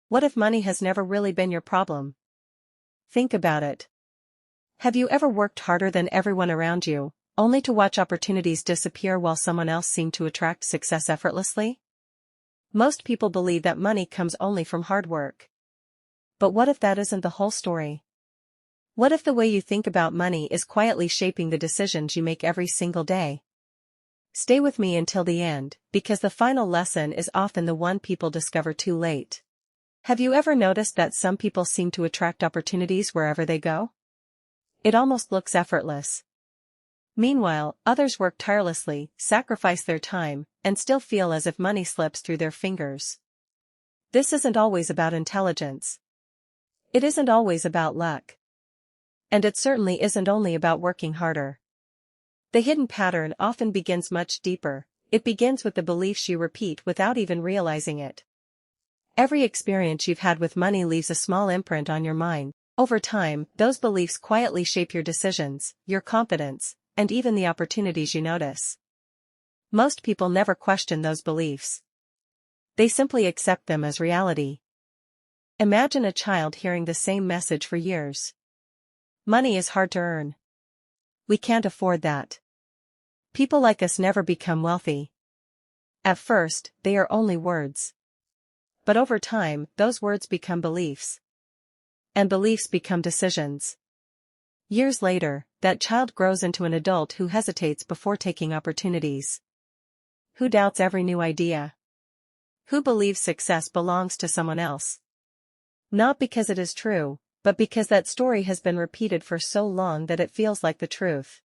What if money has never really been your problem? Think about it. Have you ever worked harder than everyone around you, only to watch opportunities disappear while someone else seemed to attract success effortlessly? Most people believe that money comes only from hard work. But what if that isn't the whole story? What if the way you think about money is quietly shaping the decisions you make every single day? Stay with me until the end, because the final lesson is often the one people discover too late. Have you ever noticed that some people seem to attract opportunities wherever they go? It almost looks effortless. Meanwhile, others work tirelessly, sacrifice their time, and still feel as if money slips through their fingers. This isn't always about intelligence. It isn't always about luck. And it certainly isn't only about working harder. The hidden pattern often begins much deeper. It begins with the beliefs you repeat without even realizing it. Every experience you've had with money leaves a small imprint on your mind. Over time, those beliefs quietly shape your decisions, your confidence, and even the opportunities you notice. Most people never question those beliefs. They simply accept them as reality. Imagine a child hearing the same message for years. Money is hard to earn. We can't afford that. People like us never become wealthy. At first, they are only words. But over time, those words become beliefs. And beliefs become decisions. Years later, that child grows into an adult who hesitates before taking opportunities. Who doubts every new idea? Who believes success belongs to someone else? Not because it is true, but because that story has been repeated for so long that it feels like the truth.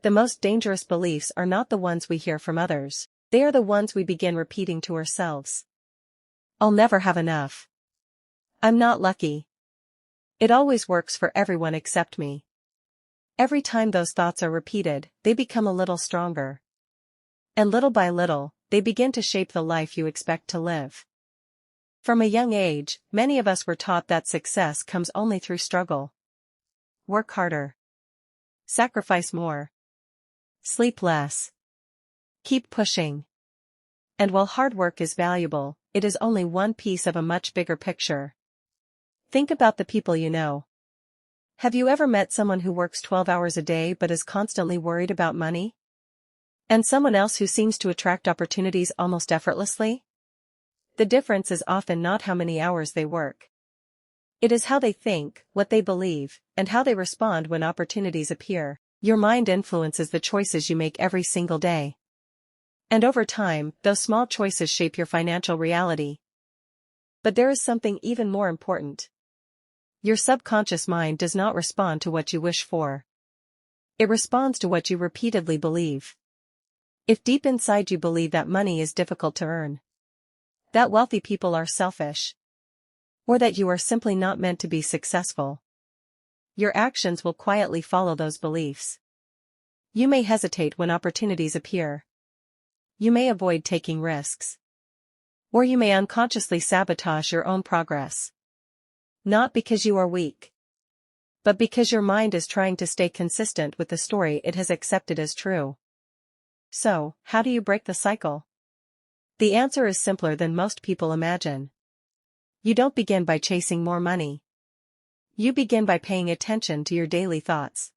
The most dangerous beliefs are not the ones we hear from others, they are the ones we begin repeating to ourselves. I'll never have enough. I'm not lucky. It always works for everyone except me. Every time those thoughts are repeated, they become a little stronger. And little by little, they begin to shape the life you expect to live. From a young age, many of us were taught that success comes only through struggle. Work harder. Sacrifice more. Sleep less. Keep pushing. And while hard work is valuable, it is only one piece of a much bigger picture. Think about the people you know. Have you ever met someone who works 12 hours a day but is constantly worried about money? And someone else who seems to attract opportunities almost effortlessly? The difference is often not how many hours they work. It is how they think, what they believe, and how they respond when opportunities appear. Your mind influences the choices you make every single day. And over time, those small choices shape your financial reality. But there is something even more important. Your subconscious mind does not respond to what you wish for. It responds to what you repeatedly believe. If deep inside you believe that money is difficult to earn, that wealthy people are selfish, or that you are simply not meant to be successful, your actions will quietly follow those beliefs. You may hesitate when opportunities appear. You may avoid taking risks. Or you may unconsciously sabotage your own progress. Not because you are weak, but because your mind is trying to stay consistent with the story it has accepted as true. So, how do you break the cycle? The answer is simpler than most people imagine. You don't begin by chasing more money. You begin by paying attention to your daily thoughts.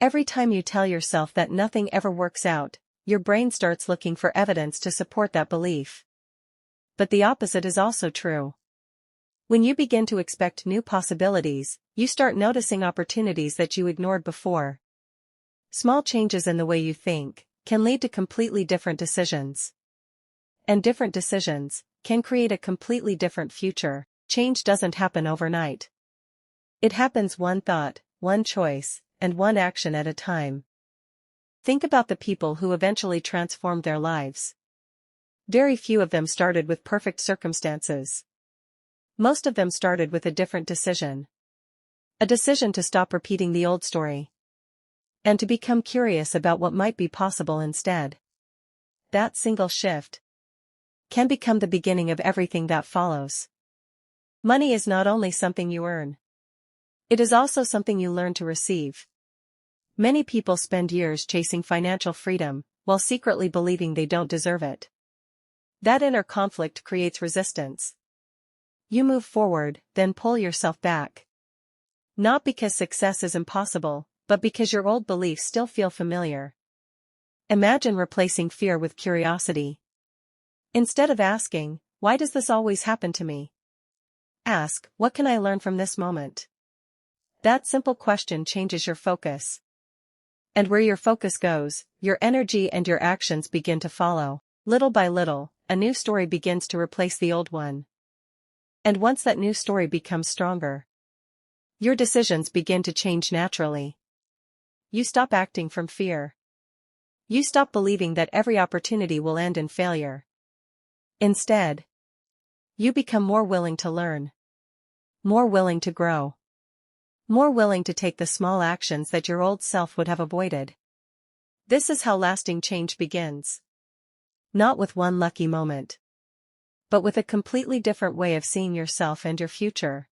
Every time you tell yourself that nothing ever works out, your brain starts looking for evidence to support that belief. But the opposite is also true. When you begin to expect new possibilities, you start noticing opportunities that you ignored before. Small changes in the way you think can lead to completely different decisions. And different decisions can create a completely different future. Change doesn't happen overnight. It happens one thought, one choice, and one action at a time. Think about the people who eventually transformed their lives. Very few of them started with perfect circumstances. Most of them started with a different decision. A decision to stop repeating the old story. And to become curious about what might be possible instead. That single shift can become the beginning of everything that follows. Money is not only something you earn. It is also something you learn to receive. Many people spend years chasing financial freedom, while secretly believing they don't deserve it. That inner conflict creates resistance. You move forward, then pull yourself back. Not because success is impossible, but because your old beliefs still feel familiar. Imagine replacing fear with curiosity. Instead of asking, "Why does this always happen to me?" ask, "What can I learn from this moment?" That simple question changes your focus. And where your focus goes, your energy and your actions begin to follow. Little by little, a new story begins to replace the old one. And once that new story becomes stronger, your decisions begin to change naturally. You stop acting from fear. You stop believing that every opportunity will end in failure. Instead, you become more willing to learn, more willing to grow, more willing to take the small actions that your old self would have avoided. This is how lasting change begins. Not with one lucky moment, but with a completely different way of seeing yourself and your future.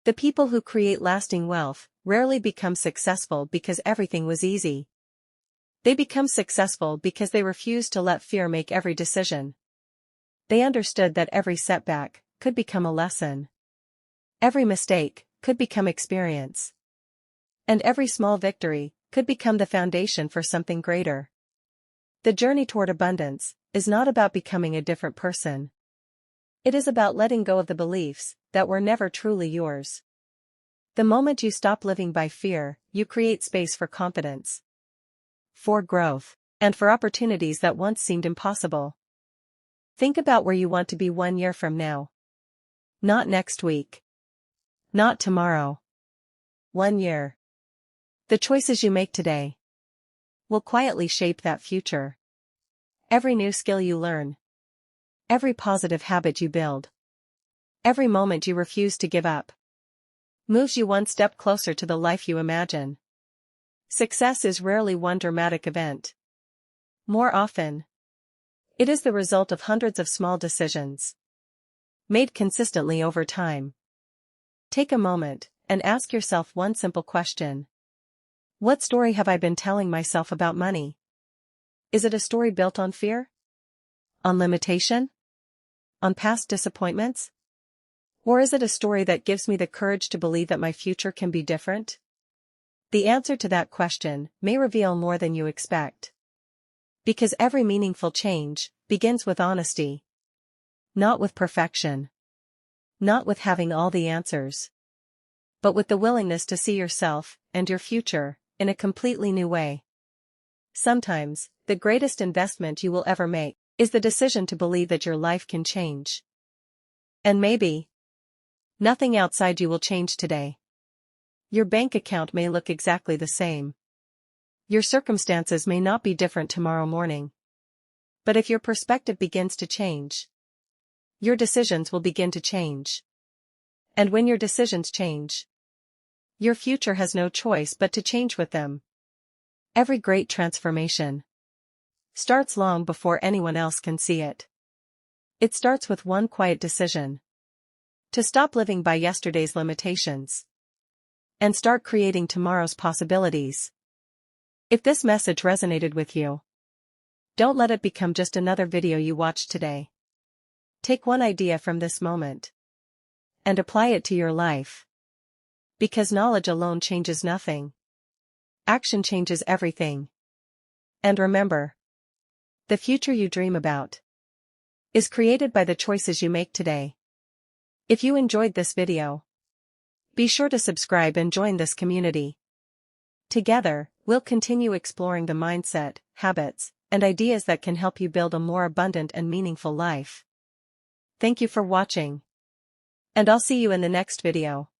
The people who create lasting wealth rarely become successful because everything was easy. They become successful because they refused to let fear make every decision. They understood that every setback could become a lesson. Every mistake could become experience. And every small victory could become the foundation for something greater. The journey toward abundance is not about becoming a different person. It is about letting go of the beliefs that were never truly yours. The moment you stop living by fear, you create space for confidence, for growth, and for opportunities that once seemed impossible. Think about where you want to be 1 year from now. Not next week. Not tomorrow. 1 year. The choices you make today will quietly shape that future. Every new skill you learn, every positive habit you build, every moment you refuse to give up, moves you one step closer to the life you imagine. Success is rarely one dramatic event. More often, it is the result of hundreds of small decisions, made consistently over time. Take a moment and ask yourself one simple question. What story have I been telling myself about money? Is it a story built on fear? On limitation? On past disappointments? Or is it a story that gives me the courage to believe that my future can be different? The answer to that question may reveal more than you expect. Because every meaningful change begins with honesty. Not with perfection. Not with having all the answers. But with the willingness to see yourself and your future in a completely new way. Sometimes, the greatest investment you will ever make is the decision to believe that your life can change. And maybe nothing outside you will change today. Your bank account may look exactly the same. Your circumstances may not be different tomorrow morning. But if your perspective begins to change, your decisions will begin to change. And when your decisions change, your future has no choice but to change with them. Every great transformation starts long before anyone else can see it. It starts with one quiet decision. To stop living by yesterday's limitations. And start creating tomorrow's possibilities. If this message resonated with you, don't let it become just another video you watched today. Take one idea from this moment and apply it to your life. Because knowledge alone changes nothing. Action changes everything. And remember, the future you dream about is created by the choices you make today. If you enjoyed this video, be sure to subscribe and join this community. Together, we'll continue exploring the mindset, habits, and ideas that can help you build a more abundant and meaningful life. Thank you for watching. And I'll see you in the next video.